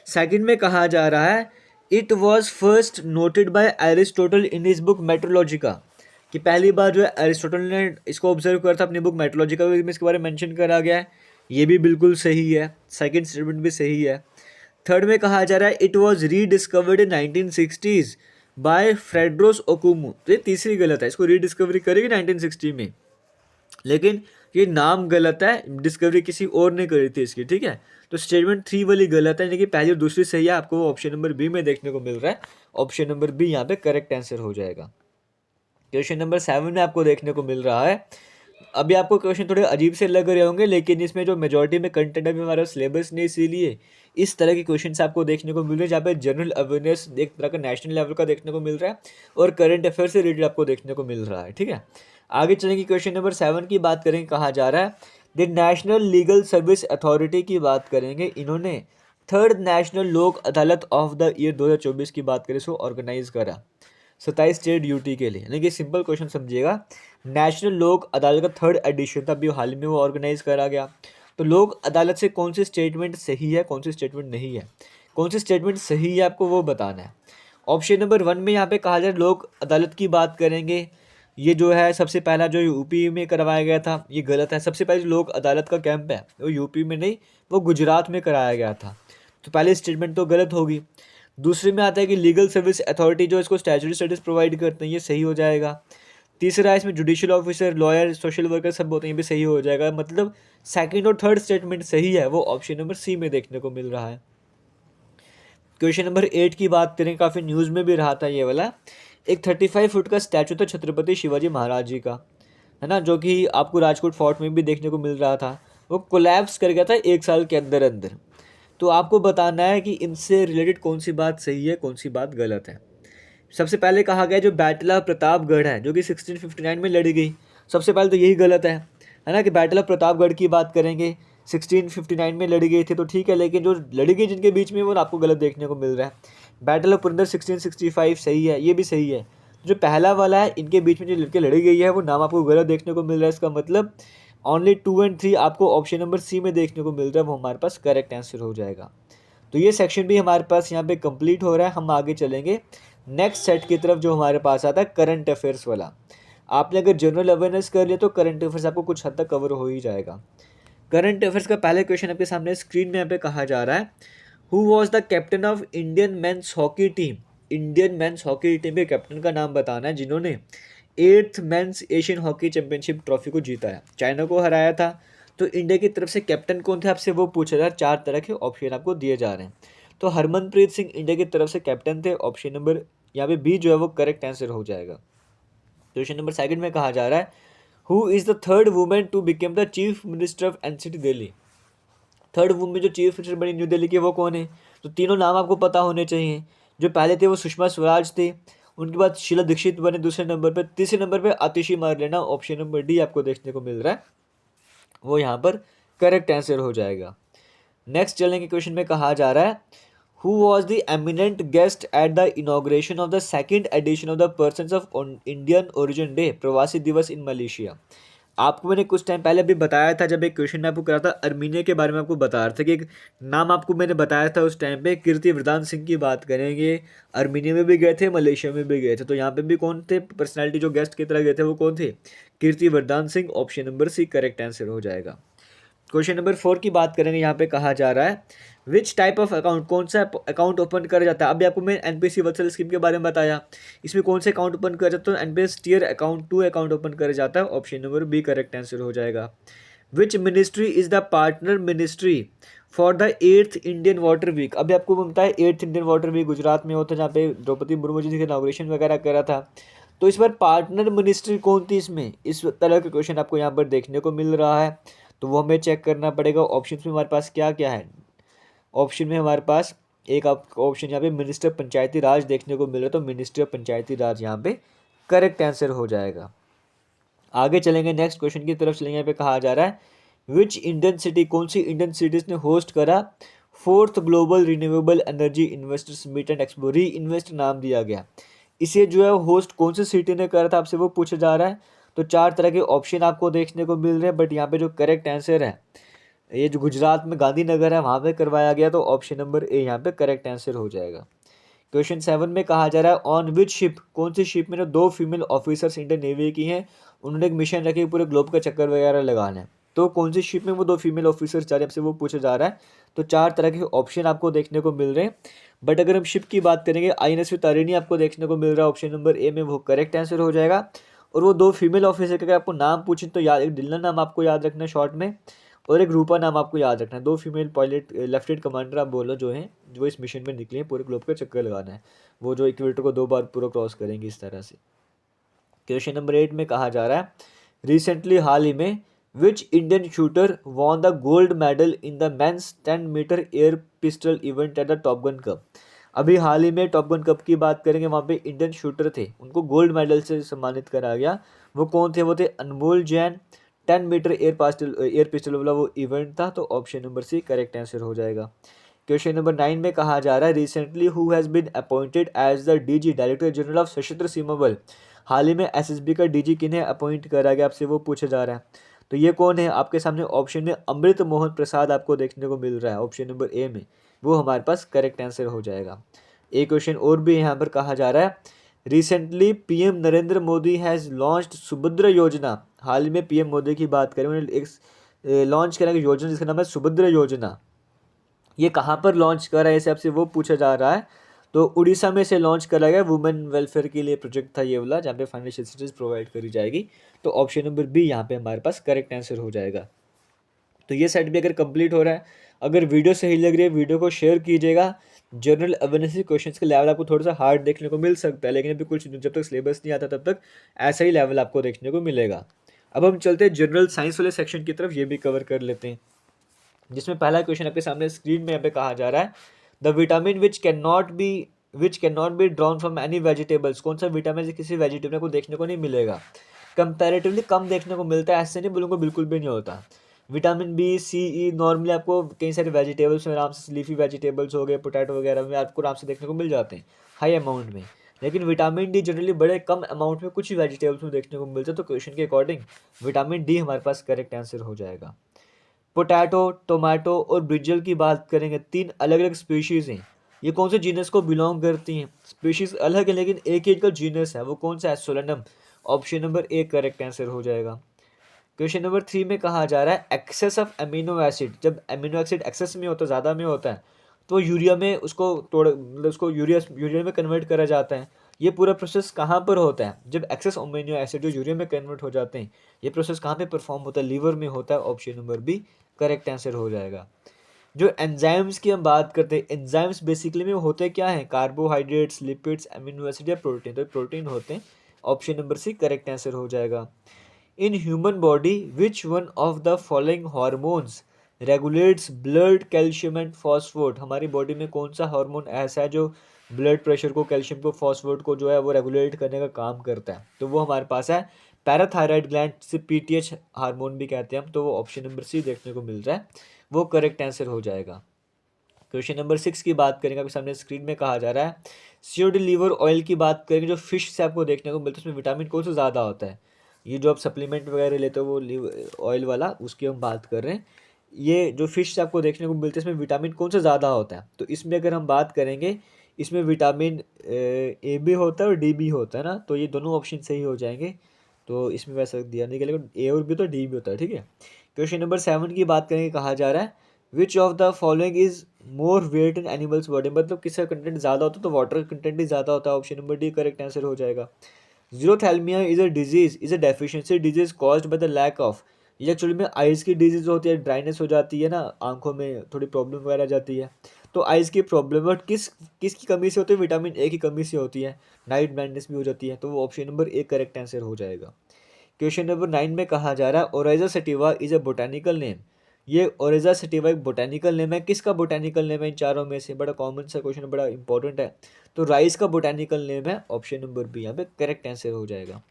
सेकंड में कहा जा रहा है it was first noted by Aristotle in his book Meteorologica, कि पहली बार जो है एरिस्टोटल ने इसको ऑब्जर्व करा था अपनी बुक मेट्रोलॉजिका में, इसके बारे में मेंशन करा गया है। ये भी बिल्कुल सही है, सेकंड स्टेटमेंट भी सही है। थर्ड में कहा जा रहा है it was rediscovered in 1960s by Fredros Okumu. तो ये तीसरी गलत है, इसको रीडिस्कवरी करेगी 1960 में, लेकिन ये नाम गलत है, डिस्कवरी किसी और ने करी थी इसकी। ठीक है, तो स्टेटमेंट 3 वाली गलत है, यानी कि पहली और दूसरी सही है। आपको ऑप्शन नंबर बी में देखने को मिल रहा है। ऑप्शन नंबर बी यहाँ पे करेक्ट आंसर हो जाएगा। क्वेश्चन नंबर 7 में आपको देखने को मिल रहा है, अभी आपको क्वेश्चन थोड़े अजीब से लग रहे होंगे, लेकिन इसमें जो मेजॉरिटी में कंटेंट अभी हमारा सिलेबस नहीं, इसीलिए इस तरह के क्वेश्चंस आपको देखने को मिल रहे हैं, जहाँ पे जनरल अवेयरनेस एक तरह का नेशनल लेवल का देखने को मिल रहा है और करंट अफेयर से रिलेटेड आपको देखने को मिल रहा है। ठीक है, आगे चलेंगे। क्वेश्चन नंबर 7 की बात करेंगे, कहा जा रहा है the national legal service authority की बात करेंगे, इन्होंने 3rd नेशनल लोक अदालत ऑफ द ईयर 2024 की बात करें सो ऑर्गेनाइज करा 27 स्टेट ड्यूटी के लिए। यानी कि सिंपल क्वेश्चन समझिएगा, नेशनल लोक अदालत का 3rd एडिशन था, अभी हाल ही में वो ऑर्गेनाइज करा गया। तो लोक अदालत से कौन सी स्टेटमेंट सही है, कौन सी स्टेटमेंट नहीं है, कौन सी स्टेटमेंट सही है आपको वो बताना है। ऑप्शन नंबर 1 में यहाँ पे कहा जाए लोक अदालत की बात करेंगे, ये जो है सबसे पहला जो यूपी में करवाया गया था, ये गलत है। सबसे पहले जो लोक अदालत का कैंप है वो यूपी में नहीं, वो गुजरात में कराया गया था। तो पहली स्टेटमेंट तो गलत होगी। दूसरे में आता है कि लीगल सर्विस अथॉरिटी जो इसको स्टैट्यूटरी स्टेटस प्रोवाइड करते हैं, ये सही हो जाएगा। तीसरा इसमें judicial officer, lawyer, social worker सब होते हैं, ये भी सही हो जाएगा। मतलब सेकंड और थर्ड स्टेटमेंट सही है, वो ऑप्शन नंबर सी में देखने को मिल रहा है। क्वेश्चन नंबर 8 की बात करें, काफ़ी न्यूज़ में भी रहा था ये वाला। एक 35 फुट का स्टैचू था छत्रपति शिवाजी महाराज जी का, है ना, जो कि आपको राजकोट फोर्ट में भी देखने को मिल रहा था। वो कोलैप्स कर गया था 1 साल के अंदर अंदर। तो आपको बताना है कि इनसे रिलेटेड कौन सी बात सही है, कौन सी बात गलत है। सबसे पहले कहा गया जो बैटल ऑफ प्रतापगढ़ है, जो कि 1659 में लड़ी गई, सबसे पहले तो यही गलत है ना, कि बैटल ऑफ प्रतापगढ़ की बात करेंगे 1659 में लड़ी गई थी तो ठीक है, लेकिन जो लड़ी गई जिनके बीच में वो आपको गलत देखने को मिल रहा है। बैटल ऑफ पुरंदर 1665 सही है, ये भी सही है। जो पहला वाला है इनके बीच में जो लड़के लड़ी गई है वो नाम आपको गलत देखने को मिल रहा है। इसका मतलब ओनली 2 और 3 आपको ऑप्शन नंबर सी में देखने को मिल रहा है, वो हमारे पास करेक्ट आंसर हो जाएगा। तो ये सेक्शन भी हमारे पास यहाँ पे कंप्लीट हो रहा है। हम आगे चलेंगे नेक्स्ट सेट की तरफ, जो हमारे पास आता है करंट अफेयर्स वाला। आपने अगर जनरल अवेयरनेस कर लिया तो करंट अफेयर्स आपको कुछ हद तक कवर हो ही जाएगा। करंट अफेयर्स का पहला क्वेश्चन आपके सामने स्क्रीन में यहाँ पे कहा जा रहा है, who was the captain of Indian men's hockey team. Indian men's hockey team के कैप्टन का नाम बताना है जिन्होंने 8th men's Asian hockey championship trophy को जीता है, चाइना को हराया था। तो इंडिया की तरफ से कैप्टन कौन थे आपसे वो पूछा जा रहा है। 4 तरह के ऑप्शन आपको दिए जा रहे हैं। तो हरमनप्रीत सिंह इंडिया की तरफ से कैप्टन थे, ऑप्शन नंबर यहाँ पे बी जो है वो करेक्ट आंसर हो जाएगा। क्वेश्चन नंबर सेकंड में कहा जा रहा है, who is the third women to become the chief minister of NCT Delhi. Third women जो चीफ मिनिस्टर बनी न्यू दिल्ली की वो कौन है। तो तीनों नाम आपको पता होने चाहिए। जो पहले थे वो सुषमा स्वराज थे, उनके बाद शीला दीक्षित बने दूसरे नंबर पर, तीसरे नंबर पर आतिशी मारलेना, ऑप्शन नंबर डी आपको देखने को मिल रहा है, वो यहाँ पर करेक्ट आंसर हो जाएगा। नेक्स्ट चलेंगे क्वेश्चन में कहा जा रहा है, who was the eminent guest at the inauguration of the second edition of the persons of Indian origin day प्रवासी दिवस इन मलेशिया। आपको मैंने कुछ टाइम पहले अभी बताया था, जब एक क्वेश्चन आपको करा था अर्मीनिया के बारे में, आपको बता रहा था कि एक नाम आपको मैंने बताया था उस टाइम पे, कीर्ति वरदान सिंह की बात करेंगे। अर्मीनिया में भी गए थे, मलेशिया में भी गए थे, तो यहाँ पे भी कौन थे पर्सनैलिटी जो गेस्ट की तरह गए थे वो कौन थे, Kirti Vardhan Singh, option number C correct answer हो जाएगा। क्वेश्चन नंबर 4 की बात करेंगे, यहाँ पे कहा जा रहा है, विच टाइप ऑफ अकाउंट, कौन सा अकाउंट ओपन करा जाता है। अभी आपको मैं एनपीएससी वत्सल स्कीम के बारे में बताया, इसमें कौन से अकाउंट ओपन करा जाता है, NPS tier account 2 account open करा जाता है, option number B correct answer हो जाएगा। Which ministry is the partner ministry for the 8th Indian water week. अभी आपको बताया 8th Indian water week Gujarat में होता है, जहाँ पे द्रौपदी मुर्मू जी ने इनॉग्रेशन वगैरह करा था। तो इस बार पार्टनर मिनिस्ट्री कौन थी इसमें, इस तरह के क्वेश्चन आपको यहाँ पर देखने को मिल रहा है, तो वो हमें चेक करना पड़ेगा। ऑप्शन में हमारे पास क्या क्या है, ऑप्शन में हमारे पास एक आपको ऑप्शन यहाँ पे मिनिस्टर पंचायती राज देखने को मिल रहा है, तो मिनिस्टर पंचायती राज यहाँ पे करेक्ट आंसर हो जाएगा। आगे चलेंगे नेक्स्ट क्वेश्चन की तरफ चलेंगे। यहाँ पे कहा जा रहा है, विच इंडियन सिटी, कौन सी इंडियन सिटीज ने होस्ट करा 4th global renewable energy investors meet and expo. Re invest नाम दिया गया, इसे जो है होस्ट कौन सी सिटी ने करा था आपसे वो पूछा जा रहा है। तो 4 तरह के ऑप्शन आपको देखने को मिल रहे हैं, बट यहाँ पे जो करेक्ट आंसर है, ये जो गुजरात में गांधीनगर है वहाँ पे करवाया गया, तो ऑप्शन नंबर ए यहाँ पे करेक्ट आंसर हो जाएगा। क्वेश्चन 7 में कहा जा रहा है, ऑन विच शिप, कौन सी शिप में ना 2 फीमेल ऑफिसर्स इंडियन नेवी की हैं, उन्होंने एक मिशन रखी पूरे ग्लोब का चक्कर वगैरह लगाना है। तो कौन सी शिप में वो 2 फीमेल ऑफिसर्स जा रहे हैं आपसे वो पूछा जा रहा है। तो 4 तरह के ऑप्शन आपको देखने को मिल रहे हैं, बट अगर हम शिप की बात करेंगे INS तारिणी आपको देखने को मिल रहा है, ऑप्शन नंबर ए में वो करेक्ट आंसर हो जाएगा। और वो 2 फीमेल ऑफिसर का अगर आपको नाम पूछें तो याद, एक डिल्ला नाम आपको याद रखना है शॉर्ट में, और एक रूपा नाम आपको याद रखना है। 2 फीमेल पायलट लेफ्टिनेंट कमांडर आप बोलो जो हैं, जो इस मिशन में निकले हैं पूरे ग्लोब का चक्कर लगाना है, वो जो इक्वेटर को 2 बार पूरा क्रॉस करेंगे इस तरह से। क्वेश्चन नंबर 8 में कहा जा रहा है, रिसेंटली हाल ही में which Indian shooter won the gold medal in the men's 10 meter air pistol event at the top gun cup. अभी हाल ही में टॉप गन कप की बात करेंगे, वहाँ पे इंडियन शूटर थे, उनको गोल्ड मेडल से सम्मानित करा गया। वो कौन थे, वो थे Anmol Jain. 10 meter air pistol वाला वो इवेंट था, तो option number C correct answer हो जाएगा। क्वेश्चन नंबर 9 में कहा जा रहा है, recently who has been appointed as the DG director general of Sashastra Seema बल। हाल ही में SSB का DG किन्हें अपॉइंट करा गया आपसे वो पूछा जा रहा है। तो ये कौन है आपके सामने, ऑप्शन में अमृत मोहन प्रसाद आपको देखने को मिल रहा है, ऑप्शन नंबर ए में, वो हमारे पास करेक्ट आंसर हो जाएगा। एक क्वेश्चन और भी यहाँ पर कहा जा रहा है, recently PM Narendra Modi has launched Subhadra योजना। हाल ही में PM मोदी की बात करें, उन्होंने एक लॉन्च करा योजना जिसका नाम है सुभद्रा योजना। ये कहाँ पर लॉन्च करा है, इसे आपसे वो पूछा जा रहा है। तो उड़ीसा में से लॉन्च करा गया वुमेन वेलफेयर के लिए प्रोजेक्ट था ये वाला, जहाँ पे फाइनेंशियल असिस्टेंस प्रोवाइड करी जाएगी। तो ऑप्शन नंबर बी यहाँ पे हमारे पास करेक्ट आंसर हो जाएगा। तो ये सेट भी अगर कंप्लीट हो रहा है, अगर वीडियो सही लग रही है वीडियो को शेयर कीजिएगा। जनरल अवेयरनेस के क्वेश्चंस का लेवल आपको थोड़ा सा हार्ड देखने को मिल सकता है, लेकिन अभी कुछ जब तक सिलेबस नहीं आता तब तक ऐसा ही लेवल आपको देखने को मिलेगा। अब हम चलते हैं जनरल साइंस वाले सेक्शन की तरफ, ये भी कवर कर लेते हैं, जिसमें पहला क्वेश्चन आपके सामने स्क्रीन में यहाँ पे कहा जा रहा है, the vitamin which can not be drawn from any vegetables. कौन सा विटामिन किसी वेजिटेबल को देखने को नहीं मिलेगा? कंपैरेटिवली कम देखने को मिलता है, ऐसे नहीं बोलूँगा बिल्कुल भी नहीं होता। विटामिन बी, सी, ई नॉर्मली आपको कई सारे वेजिटेबल्स में आराम से, लीफी वेजिटेबल्स हो गए, पोटैटो वगैरह में आपको आराम से देखने को मिल जाते हैं हाई अमाउंट में। लेकिन विटामिन डी जनरली बड़े कम अमाउंट में कुछ ही वेजिटेबल्स में देखने को मिलता है। तो क्वेश्चन के अकॉर्डिंग विटामिन डी हमारे पास करेक्ट आंसर हो जाएगा। पोटैटो, टोमेटो और ब्रिंजल की बात करेंगे, 3 अलग अलग स्पीशीज़ हैं। ये कौन से जीनस को बिलोंग करती हैं? स्पीशीज़ अलग है लेकिन एक ही का जीनस है, वो कौन सा है? Solanum. Option number A correct answer हो जाएगा। क्वेश्चन नंबर 3 में कहा जा रहा है, एक्सेस ऑफ अमीनो एसिड, जब अमीनो एसिड एक्सेस में होता है, ज़्यादा में होता है, तो यूरिया में उसको मतलब उसको यूरिया में कन्वर्ट करा जाता है। ये पूरा प्रोसेस कहाँ पर होता है? जब एक्सेस अमीनो एसिड जो यूरिया में कन्वर्ट हो जाते हैं, ये प्रोसेस कहाँ पे परफॉर्म होता है? लीवर में होता है। Option number B correct answer हो जाएगा। जो एंजाइम्स की हम बात करते हैं, एंजाइम्स बेसिकली में होते क्या हैं? कार्बोहाइड्रेट्स, लिपिड्स, अमीनो एसिड या प्रोटीन। तो प्रोटीन होते हैं। Option number C correct answer हो जाएगा। In human body which one of the following hormones regulates blood calcium and phosphate. हमारी बॉडी में कौन सा हार्मोन ऐसा है जो ब्लड प्रेशर को, कैल्शियम को, फॉस्फोर्ट को जो है वो रेगुलेट करने का काम करता है? तो वो हमारे पास है पैराथायराइड ग्लैंड, से पीटीएच हार्मोन भी कहते हैं हम। तो वो ऑप्शन नंबर सी देखने को मिल रहा है, वो करेक्ट आंसर हो जाएगा। क्वेश्चन नंबर 6 की बात करेंगे, आपके सामने स्क्रीन में कहा जा रहा है, सीड लीवर ऑयल की बात करेंगे, जो फिश से आपको देखने को मिलता है, उसमें विटामिन कौन सा ज़्यादा होता है? ये जो आप सप्लीमेंट वगैरह लेते हो वो ऑयल वाला, उसकी हम बात कर रहे हैं। ये जो फिश से आपको देखने को मिलता है, इसमें विटामिन कौन सा ज़्यादा होता है? तो इसमें अगर हम बात करेंगे, इसमें विटामिन ए भी होता है और डी भी होता है ना, तो ये दोनों ऑप्शन सही हो जाएंगे। तो इसमें वैसा दिया नहीं गया, लेकिन ए और बी तो डी भी होता है, ठीक है। क्वेश्चन नंबर 7 की बात करेंगे, कहा जा रहा है, which of the following is more weight in animals body. मतलब किसका कंटेंट ज़्यादा होता है? तो वाटर कंटेंट ही ज़्यादा होता है। Option number D correct answer हो जाएगा। Xerophthalmia is a deficiency disease caused by the lack of. ये एक्चुअली में आइज़ की डिजीज होती है, ड्राइनेस हो जाती है ना, आंखों में थोड़ी प्रॉब्लम वगैरह आ जाती है। तो आइज़ की प्रॉब्लम बट किसकी कमी से होती है? विटामिन ए की कमी से होती है। नाइट ब्लाइंडनेस भी हो जाती है। तो वो option number A correct answer हो जाएगा। क्वेश्चन नंबर 9 में कहा जा रहा है, Oryza sativa is a botanical name. ये ओरेजा सटिवा एक बोटानिकल नेम है। किसका बोटानिकल नेम है इन चारों में से? बड़ा कॉमन सा क्वेश्चन, बड़ा इंपॉर्टेंट है। तो राइस का बोटानिकल नेम है। ऑप्शन नंबर बी यहाँ पे करेक्ट आंसर हो जाएगा।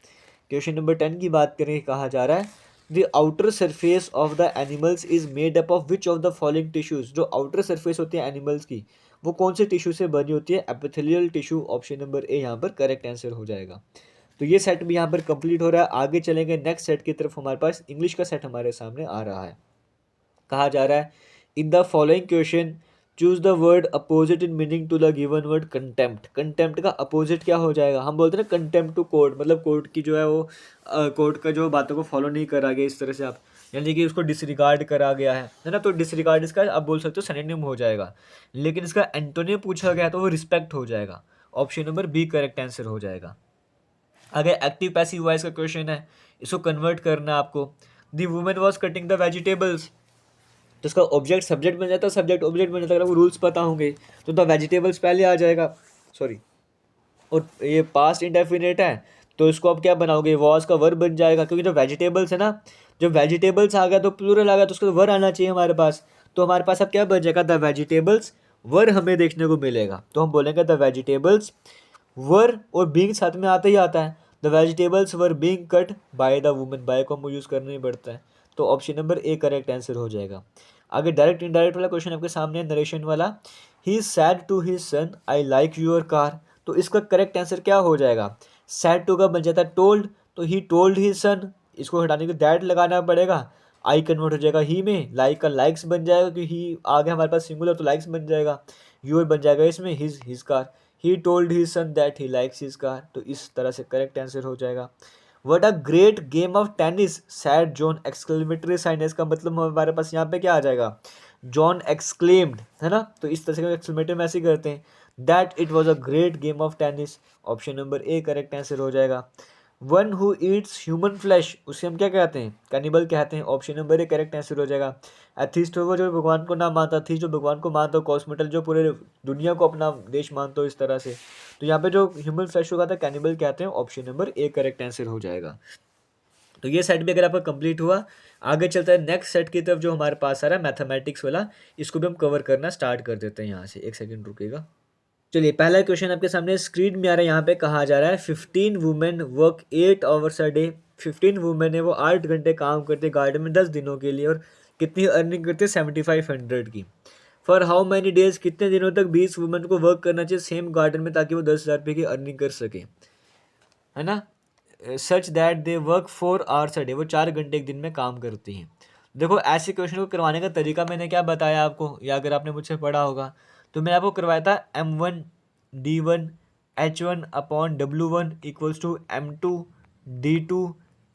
क्वेश्चन नंबर 10 की बात करें, कहा जा रहा है, the outer surface of the animals is made up of which of the following tissues. जो आउटर सरफेस होती है एनिमल्स की, वो कौन से टिश्यू से बनी होती है? Epithelial tissue. ऑप्शन नंबर ए यहाँ पर करेक्ट आंसर हो जाएगा। तो ये सेट भी यहाँ पर कंप्लीट हो रहा है। आगे चलेंगे नेक्स्ट सेट की तरफ। हमारे पास इंग्लिश का सेट हमारे सामने आ रहा है। कहा जा रहा है, in the following question choose the word opposite in meaning to the given word contempt. Contempt का अपोजिट क्या हो जाएगा? हम बोलते हैं ना कंटेम्प्ट टू कोर्ट, मतलब कोर्ट की जो है वो कोर्ट का जो बातों को फॉलो नहीं करा गया, इस तरह से आप, यानी कि उसको डिसरिगार्ड करा गया है ना। तो डिसरिगार्ड इसका आप बोल सकते हो सिनोनिम हो जाएगा, लेकिन इसका एंटोनिम पूछा गया तो वो रिस्पेक्ट हो जाएगा। Option number B correct answer हो जाएगा। आगे एक्टिव पैसिव वॉइस का क्वेश्चन है, इसको कन्वर्ट करना है आपको। The women was cutting the vegetables, तो इसका ऑब्जेक्ट सब्जेक्ट बन जाता है, सब्जेक्ट ऑब्जेक्ट बन जाता है। अगर आपको रूल्स पता होंगे तो द वेजिटेबल्स पहले आ जाएगा, सॉरी। और ये पास्ट इंडेफिनेट है, तो इसको आप क्या बनाओगे? वॉज का वर्ब बन जाएगा, क्योंकि जो वेजिटेबल्स है ना, जब वेजिटेबल्स आ गया तो प्लूरल आ गया, तो उसका वर्ब आना चाहिए हमारे पास। तो हमारे पास अब क्या बन जाएगा? द वेजिटेबल्स वर हमें देखने को मिलेगा। तो हम बोलेंगे द वेजिटेबल्स वर, और बींग साथ में आता ही आता है। The vegetables were being cut by the women, by को हम यूज़ करना ही पड़ता है। तो option number A correct answer हो जाएगा। आगे डायरेक्ट इनडायरेक्ट वाला क्वेश्चन आपके सामने, नरेशन वाला, he said to his son I like your car. तो इसका करेक्ट आंसर क्या हो जाएगा? सैड टू का बन जाता है टोल्ड, तो ही टोल्ड हिज सन, इसको हटाने के दैट लगाना पड़ेगा। आई कन्वर्ट हो जाएगा ही में, लाइक का लाइक्स बन जाएगा, क्योंकि ही आगे हमारे पास सिंगुलर तो लाइक्स बन जाएगा। योर बन जाएगा इसमें his car. He told his son that he likes his car. तो इस तरह से करेक्ट आंसर हो जाएगा। What a great game of tennis said John exclamatory sign. इसका मतलब हमारे पास यहाँ पे क्या आ जाएगा? जॉन एक्सक्लेम्ड, है ना। तो इस तरह से एक्सक्लेमेटरी में ऐसे ही करते हैं, that it was a great game of tennis, option number A correct answer हो जाएगा। One who Yeats human flesh, उसे हम क्या कहते हैं, कैनिबल कहते हैं, option number A correct answer हो जाएगा। एथिस्ट वो जो भगवान को ना मानता, थी जो भगवान को मानता, कॉस्मेटल जो पूरे दुनिया को अपना देश मानता हो इस तरह से, तो यहाँ पे जो ह्यूमन फ्लैश होगा था कैनिबल कहते हैं, option number A correct answer हो जाएगा। तो ये सेट भी अगर आपका कंप्लीट हुआ, आगे चलता है नेक्स्ट सेट की तरफ जो हमारे पास आ रहा है मैथमेटिक्स वाला, इसको भी हम कवर करना स्टार्ट कर देते हैं यहाँ से। एक सेकंड रुकेगा। चलिए पहला क्वेश्चन आपके सामने स्क्रीन में आ रहा है, यहाँ पे कहा जा रहा है 15 women work 8 hours a day. 15 women है वो 8 घंटे काम करते गार्डन में 10 दिनों के लिए, और कितनी अर्निंग करते 7500 की। फॉर हाउ मैनी डेज, कितने दिनों तक 20 वुमेन को वर्क करना चाहिए सेम गार्डन में ताकि वो 10,000 रुपये की अर्निंग कर सके, है ना। Such that they work 4 hours a day, वो 4 घंटे एक दिन में काम करती हैं। देखो ऐसे क्वेश्चन को करवाने का तरीका मैंने क्या बताया आपको, या अगर आपने मुझसे पढ़ा होगा तो मैंने आपको करवाया था M1 D1 H1 upon W1 equals to M2 D2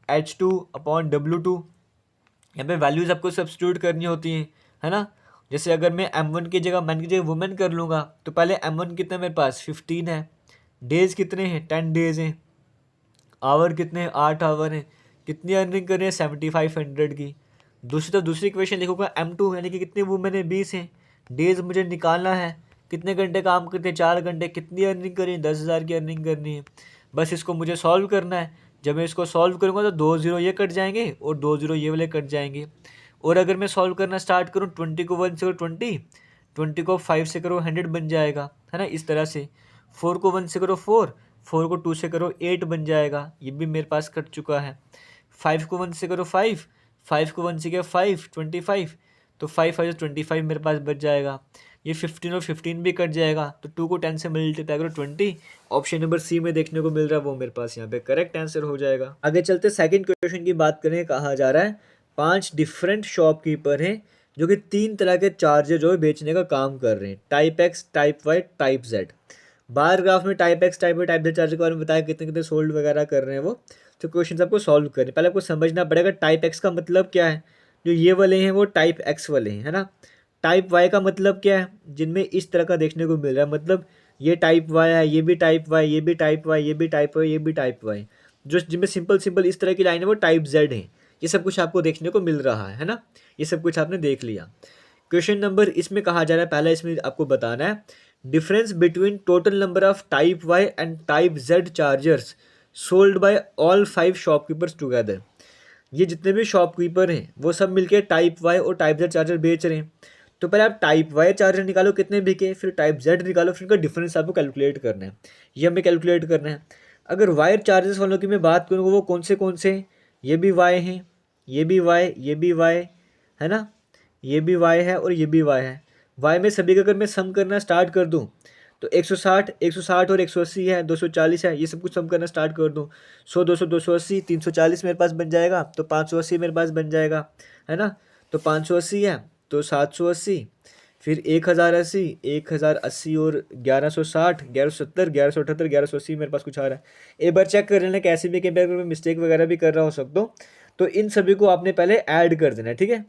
H2 upon W2। यहाँ पे वैल्यूज़ आपको सब्स्टिट्यूट करनी होती हैं, है ना। जैसे अगर मैं M1 की जगह मैन की जगह वुमेन कर लूँगा, तो पहले M1 कितना मेरे पास 15 है, डेज़ कितने हैं 10 डेज़ हैं, आवर कितने हैं 8 आवर हैं, कितनी अर्निंग कर रहे हैं 7500 की। दूसरी तरफ दूसरी इक्वेशन लिखूंगा M2 यानी कि कितने वुमेन है 20 हैं, डेज मुझे निकालना है, कितने घंटे काम करते हैं 4 घंटे, कितनी अर्निंग करें 10,000 की अर्निंग करनी है। बस इसको मुझे सॉल्व करना है। जब मैं इसको सॉल्व करूँगा तो 2 जीरो ये कट जाएंगे और 2 जीरो ये वाले कट जाएंगे। और अगर मैं सॉल्व करना स्टार्ट करूँ 20 को 1 से करो 20, 20 को 5 से करो 100 बन जाएगा, है ना। इस तरह से 4 को 1 से करो 4, 4 को 2 से करो 8 बन जाएगा, ये भी मेरे पास कट चुका है। 5 को 1 से करो 5, 5 को 1 से किया 5 25, तो 5 5 25 मेरे पास बच जाएगा। ये 15 और 15 भी कट जाएगा, तो 2 को 10 से मल्टीप्लाई करो 20, ऑप्शन नंबर सी में देखने को मिल रहा है वो मेरे पास यहाँ पे करेक्ट आंसर हो जाएगा। आगे चलते सेकंड क्वेश्चन की बात करें, कहा जा रहा है 5 डिफरेंट शॉपकीपर हैं जो कि 3 तरह के चार्जर जो है बेचने का काम कर रहे हैं, type X, type Y, type Z. Bar graph में type X, type Y, type Z charger के बारे में बताया कितने कितने सोल्ड वगैरह कर रहे हैं वो। तो क्वेश्चन आपको सॉल्व करने पहले आपको समझना पड़ेगा टाइप एक्स का मतलब क्या है, जो ये वाले हैं वो टाइप एक्स वाले हैं, है ना। टाइप वाई का मतलब क्या है, जिनमें इस तरह का देखने को मिल रहा है, मतलब ये टाइप वाई है, ये भी टाइप वाई, ये भी टाइप वाई, ये भी टाइप वाई, ये भी टाइप वाई, जो जिनमें सिंपल सिंपल इस तरह की लाइन है वो टाइप जेड है। ये सब कुछ आपको देखने को मिल रहा है ना, ये सब कुछ आपने देख लिया। क्वेश्चन नंबर इसमें कहा जा रहा है, पहला इसमें आपको बताना है difference between total number of type Y and type Z chargers sold by all 5 shopkeepers together. ये जितने भी शॉपकीपर हैं वो सब मिलके टाइप वाई और टाइप जेड चार्जर बेच रहे हैं। तो पहले आप टाइप वाई चार्जर निकालो कितने बिके, फिर टाइप जेड निकालो, फिर उनका डिफरेंस आपको कैलकुलेट करना है, ये हमें कैलकुलेट करना है। अगर वायर चार्जर्स वालों की मैं बात करूँ वो कौन से हैं, ये भी वाई हैं, ये भी वाई, ये भी वाई, है ना, ये भी वाई है और ये भी वाई है। वाई में सभी का अगर मैं सम करना स्टार्ट कर दूँ तो 160 160 और 180 है, 240 है, ये सब कुछ सम करना स्टार्ट कर दूँ 100 200 280 340 मेरे पास बन जाएगा, तो 580 मेरे पास बन जाएगा, है ना। तो 580 है तो 780, फिर 1080, 1080 और 1160, 1170, 1178, 1180 मेरे पास कुछ आ रहा है। एक बार चेक कर लेना कैसे भी, कहीं पर अगर मैं मिस्टेक वगैरह भी कर रहा हो सकता हूँ, तो इन सभी को आपने पहले ऐड कर देना है, ठीक है।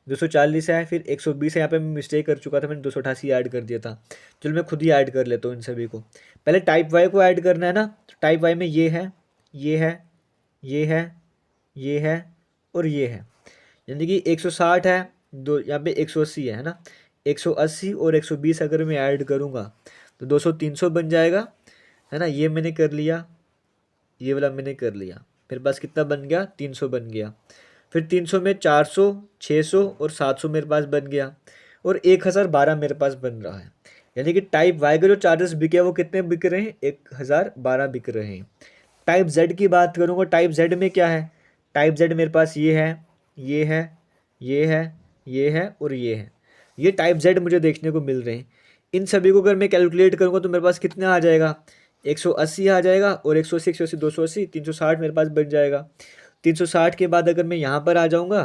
240 है, फिर 120 है, यहाँ पे मैं मिस्टेक कर चुका था, मैंने 288 ऐड कर दिया था। चलो मैं खुद ही ऐड कर लेता हूँ इन सभी को। पहले टाइप वाई को ऐड करना है ना, तो टाइप वाई में ये है, ये है, ये है, ये है और ये है, यानी कि 160 है, दो यहाँ पे 180 है ना। 180 और 120 अगर मैं ऐड करूँगा तो 200 300 बन जाएगा, है ना। ये मैंने कर लिया, ये वाला मैंने कर लिया, फिर बस कितना बन गया 300 बन गया। फिर 300 में 400, 600 और 700 मेरे पास बन गया, और 1012 मेरे पास बन रहा है। यानी कि टाइप वाई के जो चार्जेस बिके वो कितने बिक रहे हैं, 1012 बिक रहे हैं। टाइप जेड की बात करूँगा, टाइप जेड में क्या है, टाइप जेड मेरे पास ये है, ये है, ये है, ये है और ये है, ये टाइप जेड मुझे देखने को मिल रहे हैं। इन सभी को अगर मैं कैलकुलेट करूँगा तो मेरे पास कितना आ जाएगा, 180 आ जाएगा, और 180 180 280 360 मेरे पास बन जाएगा। 360 के बाद अगर मैं यहाँ पर आ जाऊँगा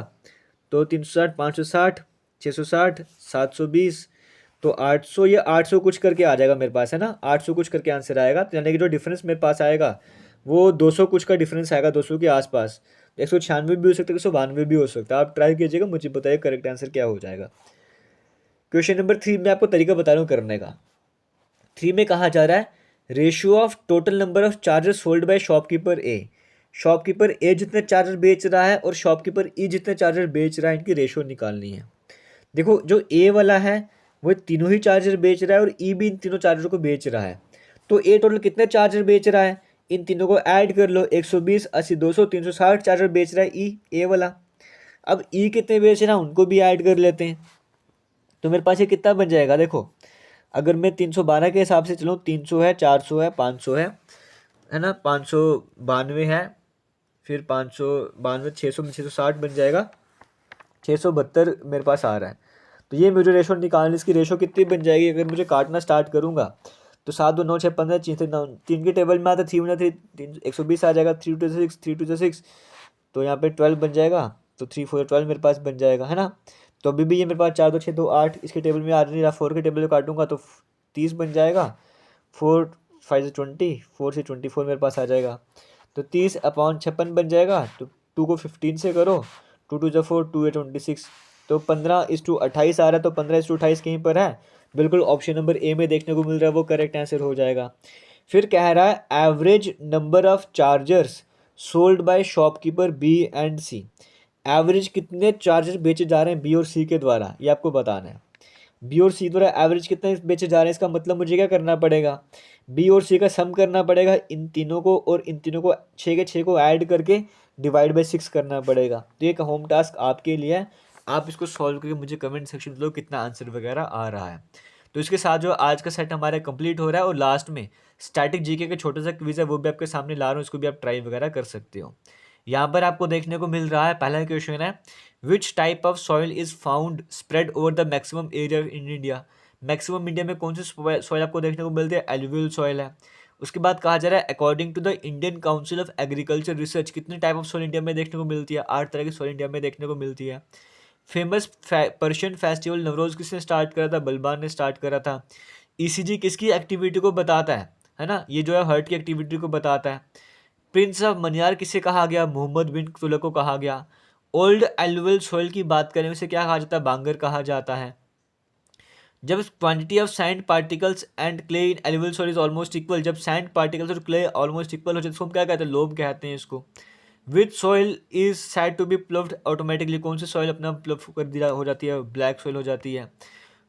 तो 360 560 660 720, तो 800, ये 800 कुछ करके आ जाएगा मेरे पास, है ना। 800 कुछ करके आंसर आएगा, तो यानी कि जो डिफरेंस मेरे पास आएगा वो 200 कुछ का डिफरेंस आएगा, 200 के आसपास। 196 भी हो सकता है, 192 भी हो सकता है, आप ट्राई कीजिएगा, मुझे बताइए करेक्ट आंसर क्या हो जाएगा। क्वेश्चन नंबर 3 में आपको तरीका बता रहा हूँ करने का। 3 में कहा जा रहा है ratio of total number of charger sold by shopkeeper A. Shopkeeper A जितने चार्जर बेच रहा है और शॉपकीपर ई जितने चार्जर बेच रहा है, इनकी रेशियो निकालनी है। देखो जो ए वाला है वो तीनों ही चार्जर बेच रहा है और ई भी इन तीनों चार्जर को बेच रहा है। तो ए टोटल कितने चार्जर बेच रहा है, इन तीनों को ऐड कर लो, 120, 80, 200, 360 चार्जर बेच रहा है ई ए वाला। अब ई कितने बेच रहा है उनको भी ऐड कर लेते हैं। तो मेरे पास ये कितना बन जाएगा, देखो अगर मैं 312 के हिसाब से चलूँ, 300 है, 400 है, 500 है ना, 592 है, फिर 592, 600 में 660 बन जाएगा, 672 मेरे पास आ रहा है। तो ये मुझे रेशो निकालने, इसकी रेशो कितनी बन जाएगी अगर मुझे काटना स्टार्ट करूँगा तो 7 2 9 6 15, 3 के टेबल में आता है 3 120 आ जाएगा, 3 2 6, 3 2 6, तो यहाँ पे 12 बन जाएगा, तो 3 4 12 मेरे पास बन जाएगा, है ना। तो अभी भी ये मेरे पास 4 2 6 2 8 इसके टेबल में आ नहीं रहा, 4 के टेबल में काटूंगा तो 30 बन जाएगा, 4 5 से 20, 4 से 24 मेरे पास आ जाएगा, तो 30/56 बन जाएगा। तो 2 को 15 से करो, 2 2 4, 2 26, तो 15:28 आ रहा है, तो 15:28 कहीं पर है, बिल्कुल ऑप्शन नंबर ए में देखने को मिल रहा है, वो करेक्ट आंसर हो जाएगा। फिर कह रहा है average number of chargers sold by shopkeeper B and C. Average कितने चार्जर बेचे जा रहे हैं बी और सी के द्वारा, ये आपको बताना है। बी और सी द्वारा एवरेज कितने बेचे जा रहे हैं, इसका मतलब मुझे क्या करना पड़ेगा, बी और सी का सम करना पड़ेगा इन तीनों को, और इन तीनों को 6 के 6 को ऐड करके डिवाइड बाय 6 करना पड़ेगा। तो ये होम टास्क आपके लिए है, आप इसको सॉल्व करके मुझे कमेंट सेक्शन में दो कितना आंसर वगैरह आ रहा है। तो इसके साथ जो आज का सेट हमारा कंप्लीट हो रहा है, और लास्ट में स्टैटिक जीके का छोटा सा क्विज है वो भी आपके सामने ला रहा हूँ, इसको भी आप ट्राई वगैरह कर सकते हो। यहाँ पर आपको देखने को मिल रहा है पहला क्वेश्चन है which type of soil is found spread over the maximum area in India. Maximum India में कौन सी सॉइल आपको देखने को मिलती है, एलुवियल सॉइल है। उसके बाद कहा जा रहा है according to the Indian Council of Agriculture Research कितने टाइप ऑफ सॉइल इंडिया में देखने को मिलती है, 8 तरह की सॉइल इंडिया में देखने को मिलती है। फेमस पर्शियन फेस्टिवल नवरोज किसने स्टार्ट करा था, बलबान ने स्टार्ट करा था। ईसीजी किसकी एक्टिविटी को बताता है ना, ये जो है हार्ट की एक्टिविटी को बताता है। प्रिंस ऑफ मनियार किसे कहा गया, मोहम्मद बिन तुगलक को कहा गया। ओल्ड एलुवियल सॉइल की बात करें उसे क्या कहा जाता है, बांगर कहा जाता है। जब quantity of sand particles and clay in alluvial soil is almost equal, जब सैंड पार्टिकल्स और क्ले ऑलमोस्ट इक्वल हो जाए तो हम क्या कहते हैं, लोब कहते हैं इसको। Which soil is said to be ploughed automatically, कौन सी सॉइल अपना प्लव कर दिया हो जाती है, ब्लैक सॉइल हो जाती है।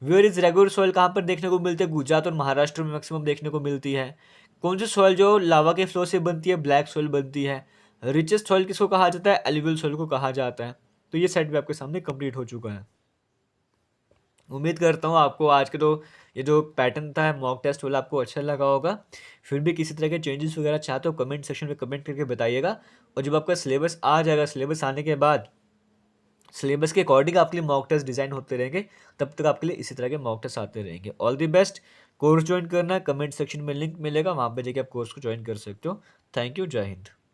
वेयर इज रेगुलर सॉइल कहाँ पर देखने को मिलती है, गुजरात और महाराष्ट्र में मैक्सिमम देखने को मिलती है। कौन सी सॉइल जो लावा के फ्लो से बनती है, ब्लैक सॉइल बनती है। रिचेस्ट सॉइल किसको कहा जाता है, एलुवियल सॉइल को कहा जाता है। तो ये सेट भी आपके सामने कंप्लीट हो चुका है। उम्मीद करता हूँ आपको आज के ये जो पैटर्न था मॉक टेस्ट वाला आपको अच्छा लगा होगा। फिर भी किसी तरह के चेंजेस वगैरह चाहते हो कमेंट सेक्शन में कमेंट करके बताइएगा। और जब आपका सिलेबस आ जाएगा, सिलेबस आने के बाद सिलेबस के अकॉर्डिंग आपके लिए मॉक टेस्ट डिज़ाइन होते रहेंगे, तब तक आपके लिए इसी तरह के मॉक टेस्ट आते रहेंगे। All the best. Course join करना है, कमेंट सेक्शन में लिंक मिलेगा, वहाँ पर जाकर आप कोर्स को ज्वाइन कर सकते हो। थैंक यू, जय हिंद।